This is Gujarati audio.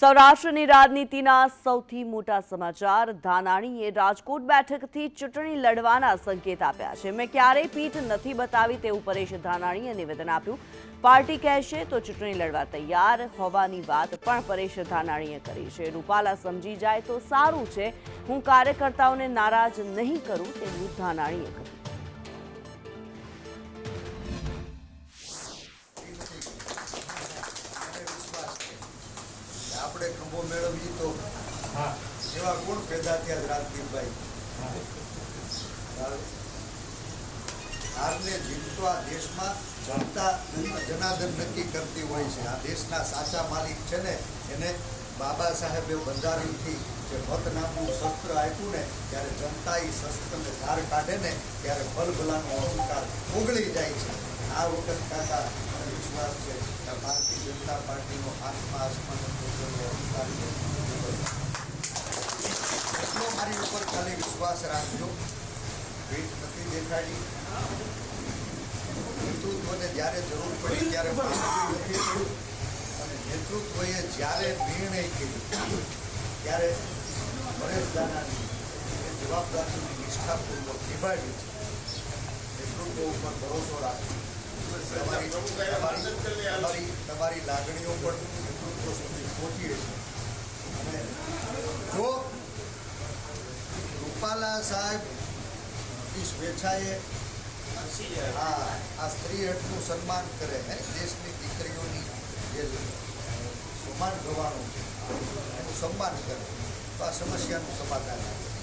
સૌરાષ્ટ્રની રાજનીતિના સૌથી મોટા સમાચાર ધાનાણીએ રાજકોટ બેઠકથી ચૂંટણી લડવાના સંકેત આપ્યા છે। મેં ક્યારેય પીઠ નથી બતાવી તેવું પરેશ ધાનાણીએ નિવેદન આપ્યું। પાર્ટી કહેશે તો ચૂંટણી લડવા તૈયાર હોવાની વાત પણ પરેશ ધાનાણીએ કરી છે। રૂપાલા સમજી જાય તો સારું છે, હું કાર્યકર્તાઓને નારાજ નહીં કરું તેવું ધાનાણીએ કહ્યું। આપણે ખંભો મેળવીએ તો એવા ગુણ પેદા થયા રાજદીપભાઈ। હારને જીતતો આ દેશમાં જનતા જનાર્દન નક્કી કરતી હોય છે। આ દેશના સાચા માલિક છે ને એને બાબા સાહેબે બંધારણથી જે મત નામનું શસ્ત્ર આપ્યું ને ત્યારે જનતા એ શસ્ત્રને ધાર કાઢે ને ત્યારે ભલભલાનો અહંકાર ઓગળી જાય છે। આ વખત કાકા મને વિશ્વાસ છે કે ભારતીય જનતા પાર્ટીનો આત્મા આસમાન અહંકાર એટલો મારી ઉપર ખાલી વિશ્વાસ રાખજો। ભીટ નથી દેખાડી, નેતૃત્વને જ્યારે જરૂર પડી ત્યારે પાછળ નથી પડ્યું અને નેતૃત્વએ જ્યારે નિર્ણય કર્યો ત્યારે પરેશ ધાનાણી એ જવાબદારીની નિષ્ઠાપૂર્વક નિભાવી છે। નેતૃત્વ ઉપર ભરોસો રાખો, તમારી લાગણીઓ પણ નેતૃત્વ સુધી પહોંચી છે। અને જો રૂપાલા સાહેબ સ્વેચ્છાએ આ સ્ત્રી હટનું સન્માન કરે ને દેશની દીકરીઓની જે સન્માન કરવાનું છે એનું સન્માન કરે તો આ સમસ્યાનું સમાધાન આવે।